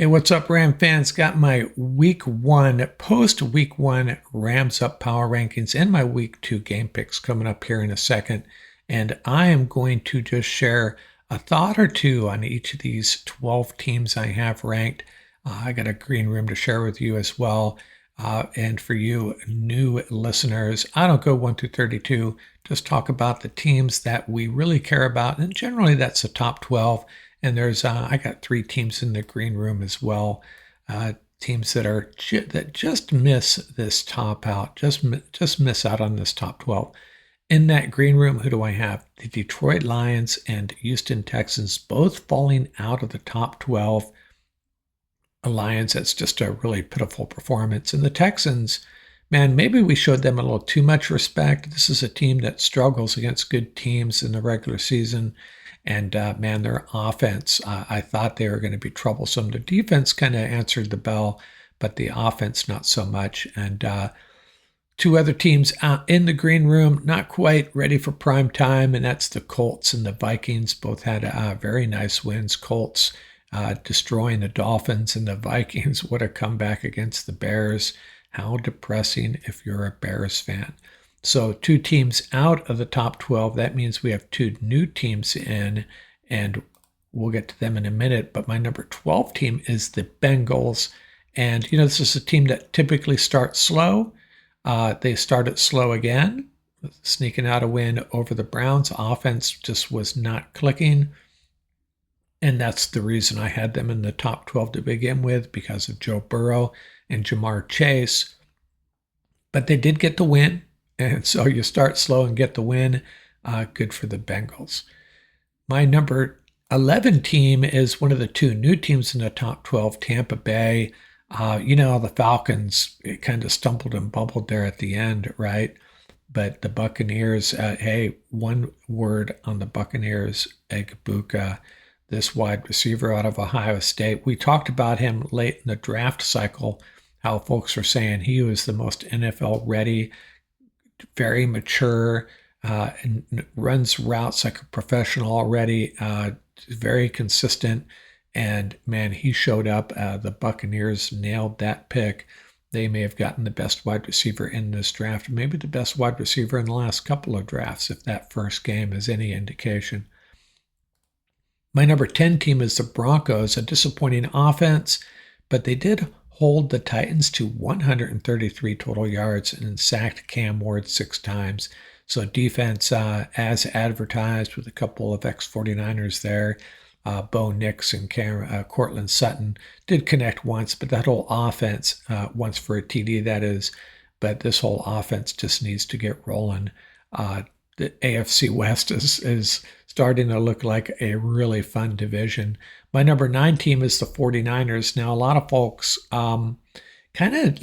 Hey, what's up, Ram fans? Got my post week one Rams up power rankings and my week two game picks coming up here in a second. And I am going to just share a thought or two on each of these 12 teams I have ranked. I got a green room to share with you as well. And for you new listeners, I don't go 1 through 32, just talk about the teams that we really care about. And generally, that's the top 12. And there's I got 3 teams in the green room as well, teams that are that just miss this top out, just miss out on this top 12. In that green room, who do I have? The Detroit Lions and Houston Texans, both falling out of the top 12. The Lions, that's just a really pitiful performance. And the Texans, man, maybe we showed them a little too much respect. This is a team that struggles against good teams in the regular season. And man, their offense, I thought they were going to be troublesome. The defense kind of answered the bell, but the offense not so much. And 2 other teams out in the green room, not quite ready for prime time, and that's the Colts and the Vikings. Both had very nice wins. Colts destroying the Dolphins, and the Vikings, what a comeback against the Bears. How depressing if you're a Bears fan. So 2 teams out of the top 12. That means we have 2 new teams in, and we'll get to them in a minute. But my number 12 team is the Bengals. And, this is a team that typically starts slow. They started slow again, sneaking out a win over the Browns. Offense just was not clicking. And that's the reason I had them in the top 12 to begin with, because of Joe Burrow and Jamar Chase. But they did get the win. And so you start slow and get the win. Good for the Bengals. My number 11 team is one of the 2 new teams in the top 12, Tampa Bay. The Falcons kind of stumbled and bubbled there at the end, right? But the Buccaneers, hey, one word on the Buccaneers, Egbuka, this wide receiver out of Ohio State. We talked about him late in the draft cycle, how folks were saying he was the most NFL ready, very mature, and runs routes like a professional already, very consistent. And man, he showed up. The Buccaneers nailed that pick. They may have gotten the best wide receiver in this draft, maybe the best wide receiver in the last couple of drafts, if that first game is any indication. My number 10 team is the Broncos, a disappointing offense, but they did hold the Titans to 133 total yards and sacked Cam Ward 6 times. So defense, as advertised, with a couple of ex-49ers there. Bo Nix and Cortland Sutton did connect once, but that whole offense, once for a TD that is, but this whole offense just needs to get rolling. The AFC West is starting to look like a really fun division. My number 9 team is the 49ers. Now, a lot of folks kind of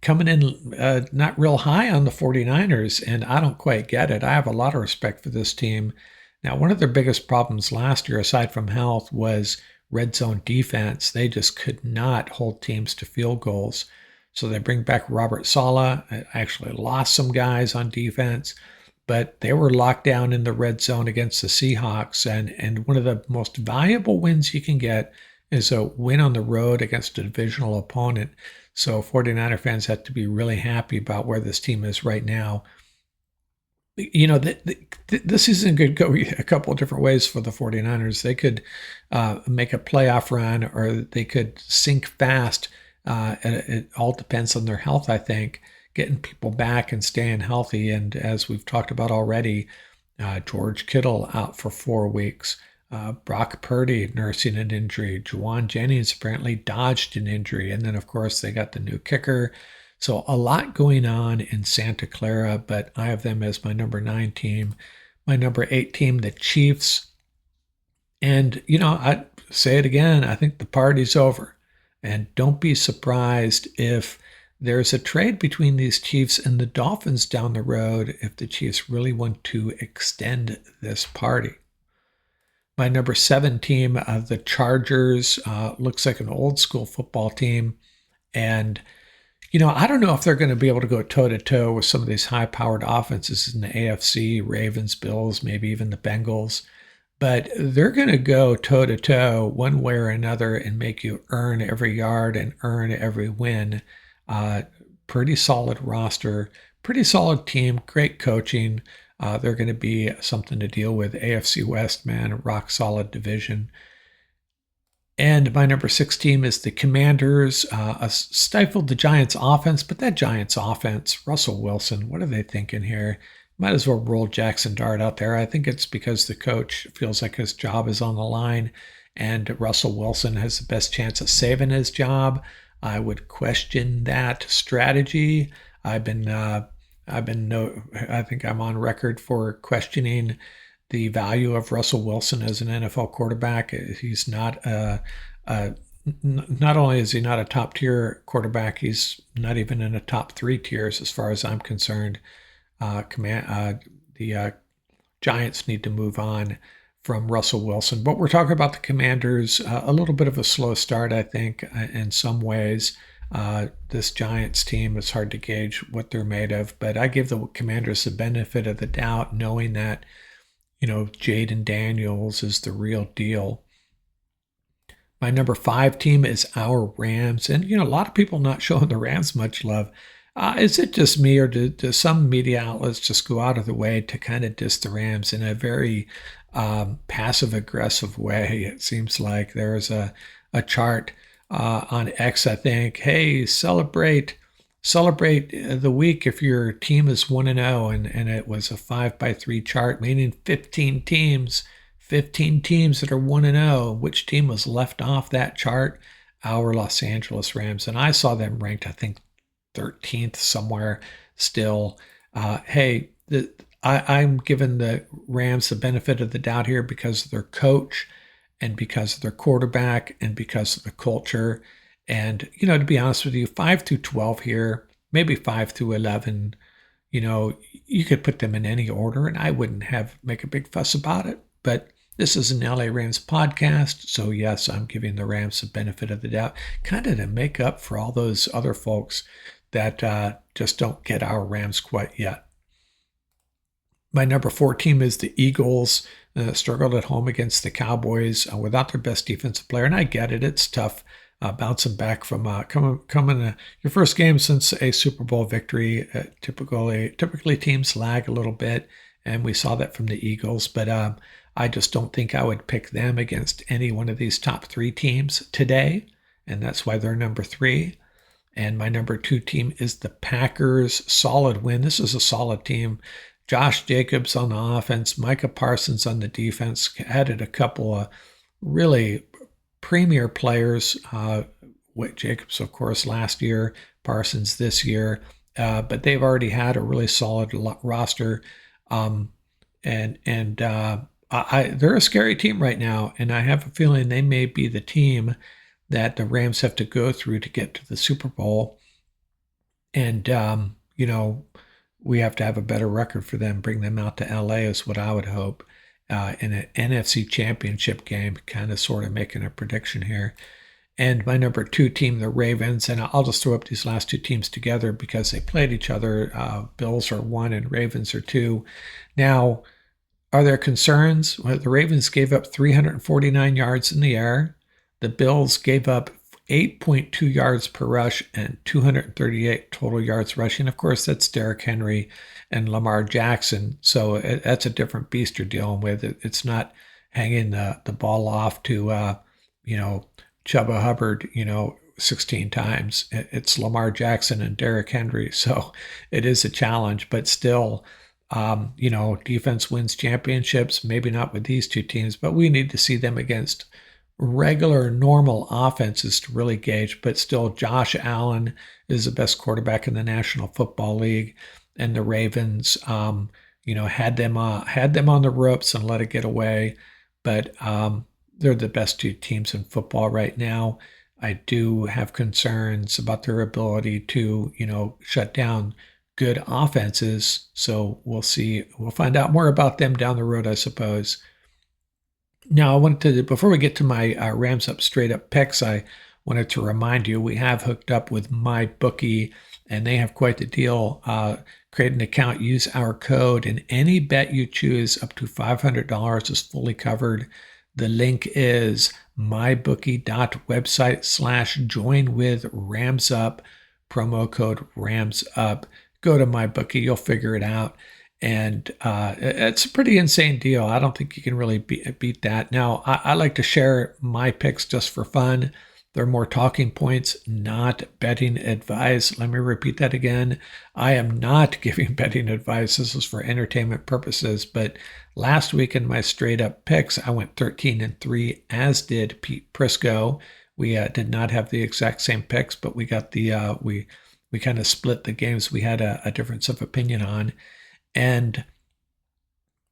coming in not real high on the 49ers, and I don't quite get it. I have a lot of respect for this team. Now, one of their biggest problems last year, aside from health, was red zone defense. They just could not hold teams to field goals. So they bring back Robert Saleh, actually lost some guys on defense, but they were locked down in the red zone against the Seahawks. And one of the most valuable wins you can get is a win on the road against a divisional opponent. So 49er fans have to be really happy about where this team is right now. This season could go a couple of different ways for the 49ers. They could make a playoff run, or they could sink fast. It all depends on their health, I think, getting people back and staying healthy. And as we've talked about already, George Kittle out for 4 weeks. Brock Purdy nursing an injury. Juwan Jennings apparently dodged an injury. And then, of course, they got the new kicker. So a lot going on in Santa Clara, but I have them as my number 9 team. My number 8 team, the Chiefs. And, I say it again, I think the party's over. And don't be surprised if there's a trade between these Chiefs and the Dolphins down the road if the Chiefs really want to extend this party. My number 7 team, the Chargers, looks like an old school football team. And I don't know if they're going to be able to go toe-to-toe with some of these high-powered offenses in the AFC, Ravens, Bills, maybe even the Bengals. but they're going to go toe to toe one way or another and make you earn every yard and earn every win. Uh, Pretty solid roster, pretty solid team, great coaching. They're going to be something to deal with. AFC West, man, rock solid division. And my number 6 team is the Commanders. Stifled the Giants' offense, but that Giants' offense, Russell Wilson, what are they thinking here? Might as well roll Jackson Dart out there. I think it's because the coach feels like his job is on the line, and Russell Wilson has the best chance of saving his job. I would question that strategy. I think I'm on record for questioning the value of Russell Wilson as an NFL quarterback. He's not not only is he not a top tier quarterback, he's not even in the top 3 tiers as far as I'm concerned. The Giants need to move on from Russell Wilson. But we're talking about the Commanders. A little bit of a slow start, I think, in some ways. This Giants team, it's hard to gauge what they're made of, but I give the Commanders the benefit of the doubt, knowing that, Jaden Daniels is the real deal. My number 5 team is our Rams. And, a lot of people not showing the Rams much love. Is it just me, or do some media outlets just go out of the way to kind of diss the Rams in a very passive-aggressive way? It seems like there's a chart on X, I think. Hey, celebrate the week if your team is 1-0, and it was a 5x3 chart, meaning 15 teams that are 1-0. Which team was left off that chart? Our Los Angeles Rams. And I saw them ranked, I think, 13th somewhere still. I'm giving the Rams the benefit of the doubt here because of their coach and because of their quarterback and because of the culture. And, to be honest with you, 5 through 12 here, maybe 5 through 11, you could put them in any order and I wouldn't make a big fuss about it. But this is an LA Rams podcast, so yes, I'm giving the Rams the benefit of the doubt, kind of to make up for all those other folks that just don't get our Rams quite yet. My number 4 team is the Eagles. Struggled at home against the Cowboys without their best defensive player, and I get it. It's tough bouncing back from coming your first game since a Super Bowl victory. Typically teams lag a little bit, and we saw that from the Eagles, but I just don't think I would pick them against any one of these top 3 teams today, and that's why they're number 3. And my number 2 team is the Packers. Solid win. This is a solid team. Josh Jacobs on the offense, Micah Parsons on the defense. Added a couple of really premier players. With Jacobs, of course, last year, Parsons this year. But they've already had a really solid roster. They're a scary team right now, and I have a feeling they may be the team that the Rams have to go through to get to the Super Bowl. And, we have to have a better record for them, bring them out to LA is what I would hope in an NFC championship game, kind of sort of making a prediction here. And my number 2 team, the Ravens, and I'll just throw up these last 2 teams together because they played each other. Bills are 1 and Ravens are 2. Now, are there concerns? Well, the Ravens gave up 349 yards in the air. The Bills gave up 8.2 yards per rush and 238 total yards rushing. Of course, that's Derrick Henry and Lamar Jackson. So that's a different beast you're dealing with. It's not hanging the ball off to, Chuba Hubbard, 16 times. It's Lamar Jackson and Derrick Henry. So it is a challenge, but still, defense wins championships. Maybe not with these 2 teams, but we need to see them against regular, normal offenses to really gauge. But still, Josh Allen is the best quarterback in the National Football League, and the Ravens, had them on the ropes and let it get away. But they're the best 2 teams in football right now. I do have concerns about their ability to, shut down good offenses. So we'll see. We'll find out more about them down the road, I suppose. Now, before we get to my Rams Up Straight Up picks, I wanted to remind you we have hooked up with MyBookie. and they have quite the deal. Create an account, use our code, and any bet you choose up to $500 is fully covered. The link is mybookie.website/join-with-RamsUp, promo code RamsUp. Go to MyBookie, you'll figure it out. And it's a pretty insane deal. I don't think you can really beat that. Now, I like to share my picks just for fun. They're more talking points, not betting advice. Let me repeat that again. I am not giving betting advice. This is for entertainment purposes. But last week in my straight up picks, I went 13-3, as did Pete Prisco. We did not have the exact same picks, but we got the we kind of split the games we had a difference of opinion on. And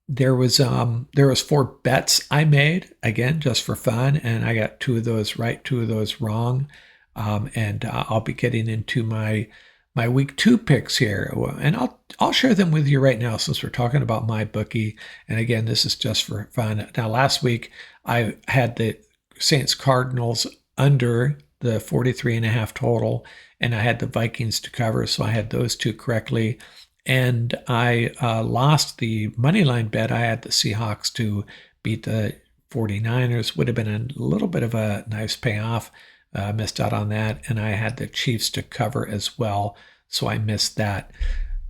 there was 4 bets I made, again, just for fun, and I got 2 of those right, 2 of those wrong. And I'll be getting into my week 2 picks here, and I'll share them with you right now since we're talking about MyBookie. And again, this is just for fun. Now, last week I had the Saints Cardinals under the 43.5 total, and I had the Vikings to cover, so I had those 2 correctly. And I lost the money line bet. I had the Seahawks to beat the 49ers. Would have been a little bit of a nice payoff. Missed out on that. And I had the Chiefs to cover as well, so I missed that.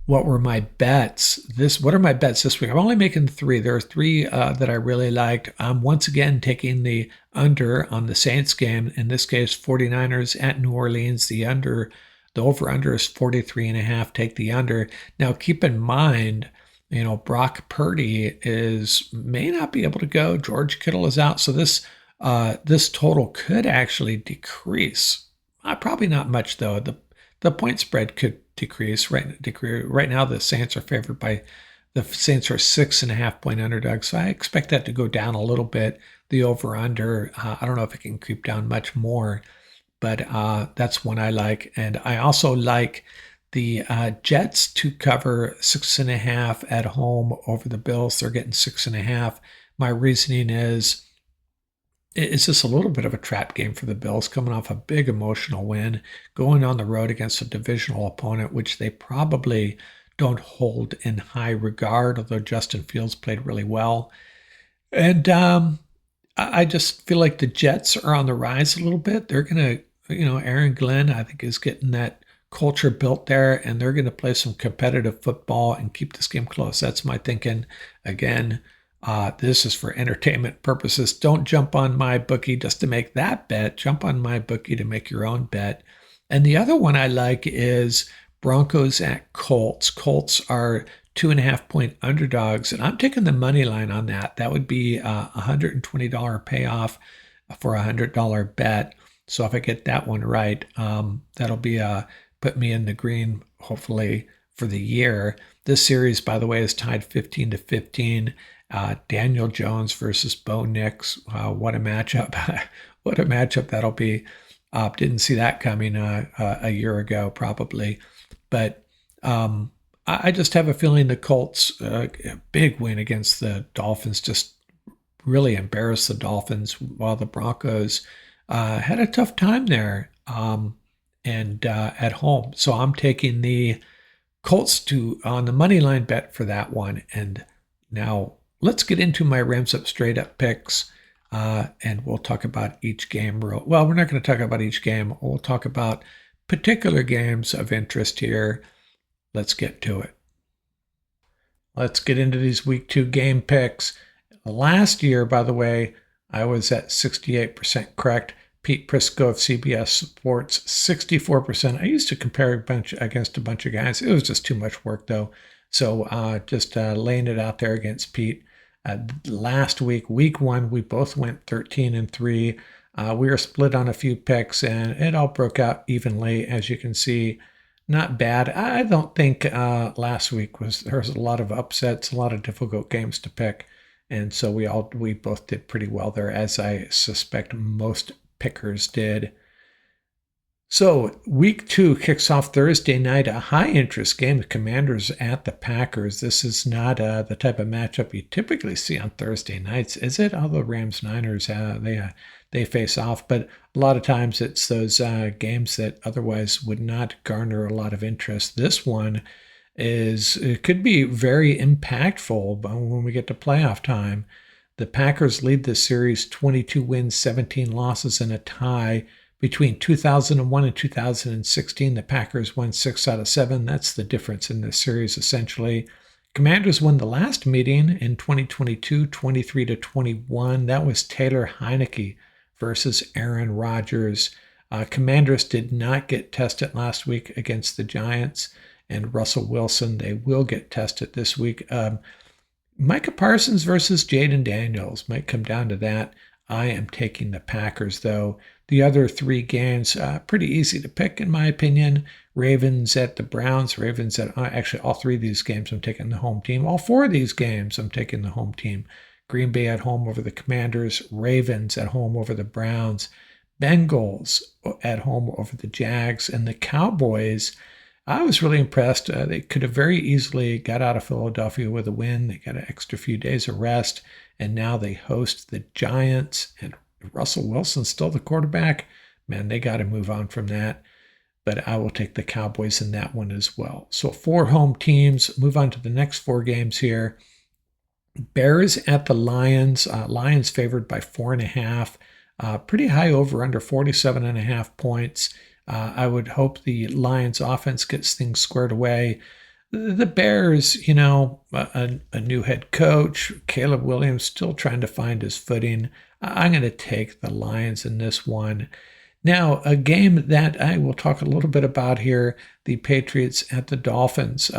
What were my bets? What are my bets this week? I'm only making 3. There are 3 that I really liked. I'm once again taking the under on the Saints game. In this case, 49ers at New Orleans. The over-under is 43.5. Take the under. Now, keep in mind, Brock Purdy may not be able to go. George Kittle is out, so this total could actually decrease. Probably not much though. The point spread could decrease. Right now, the Saints are favored by. The Saints are 6.5 point underdogs, so I expect that to go down a little bit. The over/under, I don't know if it can creep down much more. But that's one I like. And I also like the Jets to cover 6.5 at home over the Bills. They're getting 6.5. My reasoning is it's just a little bit of a trap game for the Bills, coming off a big emotional win, going on the road against a divisional opponent, which they probably don't hold in high regard, although Justin Fields played really well. And I just feel like the Jets are on the rise a little bit. They're going to, Aaron Glenn, I think, is getting that culture built there, and they're going to play some competitive football and keep this game close. That's my thinking. Again, this is for entertainment purposes. Don't jump on MyBookie just to make that bet. Jump on MyBookie to make your own bet. And the other one I like is Broncos at Colts. Colts are 2.5 point underdogs, and I'm taking the money line on that. That would be a $120 payoff for a $100 bet. So if I get that one right, that'll be put me in the green, hopefully, for the year. This series, by the way, is tied 15-15. Daniel Jones versus Bo Nix. What a matchup! What a matchup that'll be. Didn't see that coming a year ago, probably, but. I just have a feeling the Colts, a big win against the Dolphins, just really embarrassed the Dolphins, while the Broncos had a tough time there and at home. So I'm taking the Colts on the money line bet for that one. And now let's get into my Rams Up Straight Up picks, and we'll talk about each game. Well, we're not going to talk about each game. We'll talk about particular games of interest here. Let's get to it. Let's get into these week 2 game picks. Last year, by the way, I was at 68% correct. Pete Prisco of CBS Sports, 64%. I used to compare against a bunch of guys. It was just too much work, though. So just laying it out there against Pete. Last week, week 1, we both went 13-3. We were split on a few picks, and it all broke out evenly, as you can see. Not bad. I don't think last week there was a lot of upsets, a lot of difficult games to pick, and so we both did pretty well there, as I suspect most pickers did. So week 2 kicks off Thursday night, a high interest game, the Commanders at the Packers. This is not the type of matchup you typically see on Thursday nights, is it? Although Rams Niners, they they face off. But a lot of times it's those games that otherwise would not garner a lot of interest. This one it could be very impactful when we get to playoff time. The Packers lead the series 22 wins, 17 losses, and a tie. Between 2001 and 2016, the Packers won 6 out of 7. That's the difference in this series, essentially. Commanders won the last meeting in 2022, 23-21. That was Taylor Heineke versus Aaron Rodgers. Commanders did not get tested last week against the Giants and Russell Wilson. They will get tested this week. Micah Parsons versus Jaden Daniels might come down to that. I am taking the Packers, though. The other 3 games, pretty easy to pick, in my opinion. Ravens at the Browns. Ravens at, actually, all 3 of these games, I'm taking the home team. All 4 of these games, I'm taking the home team. Green Bay at home over the Commanders. Ravens at home over the Browns. Bengals at home over the Jags. And the Cowboys, I was really impressed. They could have very easily got out of Philadelphia with a win. They got an extra few days of rest, and now they host the Giants. And Russell Wilson's still the quarterback. Man, they got to move on from that. But I will take the Cowboys in that one as well. So 4 home teams. Move on to the next 4 games here. Bears at the Lions. Lions favored by 4.5. Pretty high over under 47.5 points. I would hope the Lions offense gets things squared away. The Bears, a new head coach, Caleb Williams still trying to find his footing. I'm going to take the Lions in this one. Now, a game that I will talk a little bit about here, the Patriots at the Dolphins.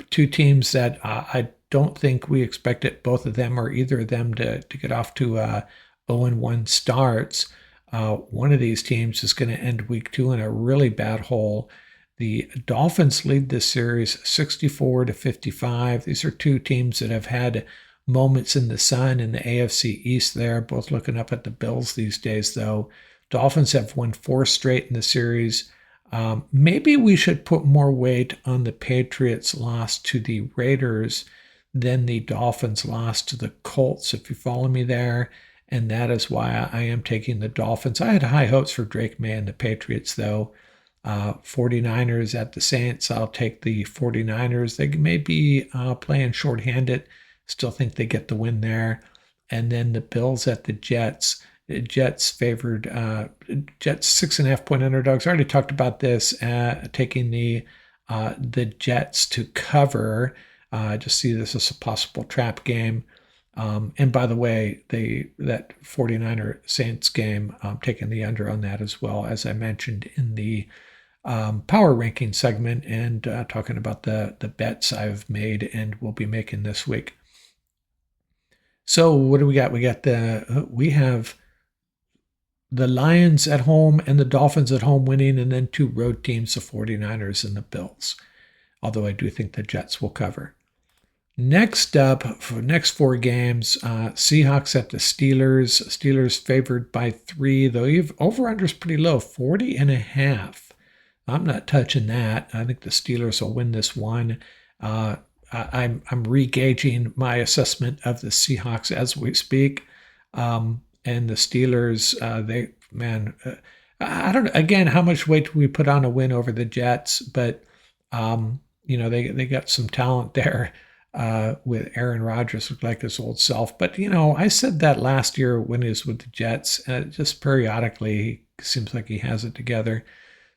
2 teams that I don't think we expected both of them or either of them to get off to 0-1 starts. One of these teams is going to end week 2 in a really bad hole. The Dolphins lead this series 64-55. These are 2 teams that have had moments in the sun in the AFC East there, both looking up at the Bills these days, though. Dolphins have won 4 straight in the series. Maybe we should put more weight on the Patriots' loss to the Raiders than the Dolphins' loss to the Colts, if you follow me there. And that is why I am taking the Dolphins. I had high hopes for Drake May and the Patriots, though. 49ers at the Saints. I'll take the 49ers. They may be playing shorthanded. Still think they get the win there. And then the Bills at the Jets. Jets favored, Jets 6.5 point underdogs. I already talked about this, taking the Jets to cover. Just see this as a possible trap game. And by the way, that 49er Saints game, taking the under on that as well, as I mentioned in the power ranking segment, and talking about the bets I've made and will be making this week. So what do we got? We have the Lions at home and the Dolphins at home winning, and then 2 road teams, the 49ers and the Bills. Although I do think the Jets will cover. Next up, for next 4 games, Seahawks at the Steelers. Steelers favored by 3, though over-under is pretty low, 40.5. I'm not touching that. I think the Steelers will win this one. I'm re-gauging my assessment of the Seahawks as we speak. And the Steelers, I don't know, again, how much weight do we put on a win over the Jets? But, they got some talent there. With Aaron Rodgers, looked like his old self. But, I said that last year when he was with the Jets. Just periodically, he seems like he has it together.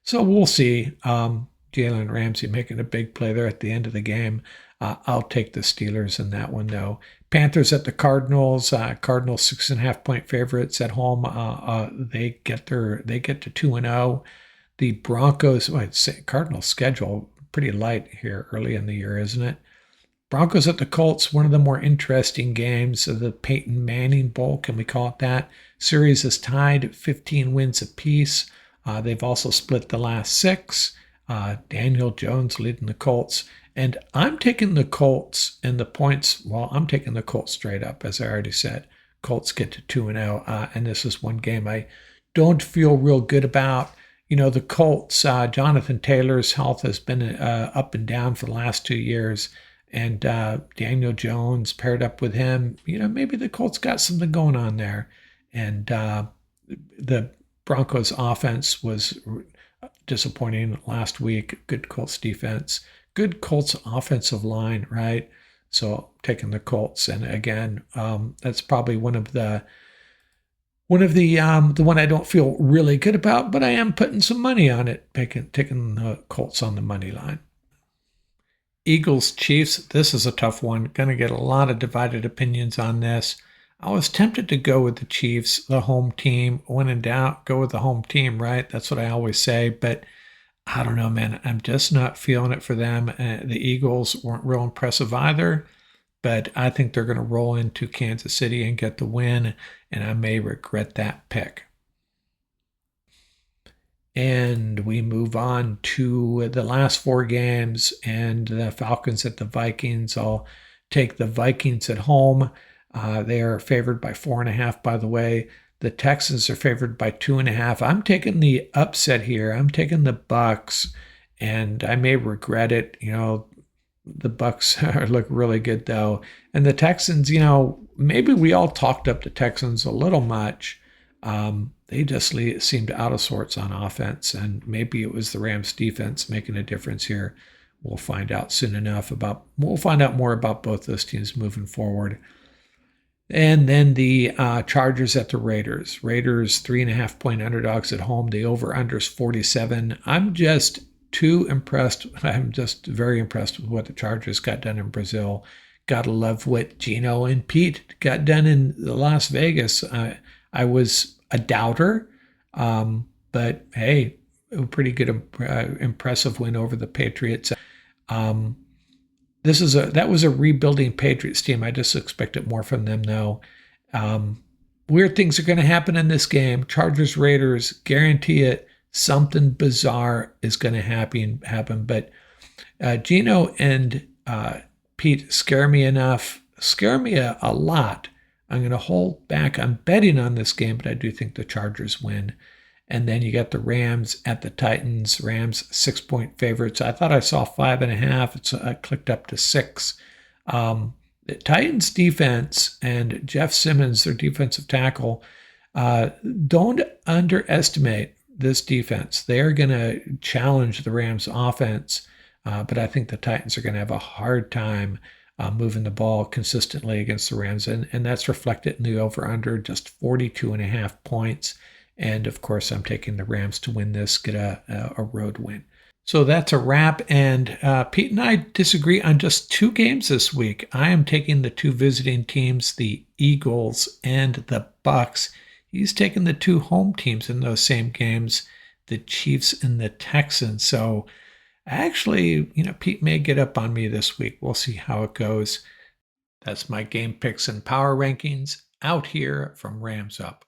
So we'll see. Jalen Ramsey making a big play there at the end of the game. I'll take the Steelers in that one, though. Panthers at the Cardinals. Cardinals 6.5 point favorites at home. They get to 2-0. The Broncos, Cardinals schedule pretty light here early in the year, isn't it? Broncos at the Colts, one of the more interesting games of the Peyton Manning Bowl, can we call it that? Series is tied 15 wins apiece. They've also split the last 6. Daniel Jones leading the Colts. And I'm taking the Colts and the points. Well, I'm taking the Colts straight up, as I already said. Colts get to 2-0. And this is one game I don't feel real good about. The Colts, Jonathan Taylor's health has been up and down for the last 2 years. And Daniel Jones paired up with him. Maybe the Colts got something going on there. And the Broncos offense was disappointing last week. Good Colts defense, good Colts offensive line, right? So taking the Colts, and again, that's probably the one I don't feel really good about, but I am putting some money on it, taking the Colts on the money line. Eagles Chiefs, this is a tough one. Going to get a lot of divided opinions on this. I was tempted to go with the Chiefs, the home team. When in doubt, go with the home team, right? That's what I always say. But I don't know, man. I'm just not feeling it for them. The Eagles weren't real impressive either, but I think they're going to roll into Kansas City and get the win, and I may regret that pick. And we move on to the last four games and the Falcons at the Vikings. I'll take the Vikings at home. They are favored by 4.5, by the way. The Texans are favored by 2.5. I'm taking the upset here. I'm taking the Bucks, and I may regret it. The Bucks look really good though, and the Texans. Maybe we all talked up the Texans a little much. They just seemed out of sorts on offense, and maybe it was the Rams defense making a difference here. We'll find out soon enough we'll find out more about both those teams moving forward. And then the Chargers at the Raiders. Raiders 3.5-point underdogs at home. The over-under is 47. I'm just too impressed. I'm just very impressed with what the Chargers got done in Brazil. Gotta love what Geno and Pete got done in Las Vegas. I was a doubter, but hey, a pretty good, impressive win over the Patriots. That was a rebuilding Patriots team. I just expected more from them, though. Weird things are going to happen in this game. Chargers, Raiders, guarantee it. Something bizarre is going to happen. But Geno and Pete scare me a lot. I'm going to hold back on betting on this game, but I do think the Chargers win. And then you got the Rams at the Titans. Rams 6-point favorites. I thought I saw 5.5. I clicked up to 6. The Titans defense and Jeff Simmons, their defensive tackle, don't underestimate this defense. They are going to challenge the Rams offense, but I think the Titans are going to have a hard time moving the ball consistently against the Rams, and that's reflected in the over-under, just 42.5 points. And of course, I'm taking the Rams to win this, get a road win. So that's a wrap. And Pete and I disagree on just 2 games this week. I am taking the 2 visiting teams, the Eagles and the Bucks. He's taking the 2 home teams in those same games, the Chiefs and the Texans. So actually, Pete may get up on me this week. We'll see how it goes. That's my game picks and power rankings out here from Rams Up.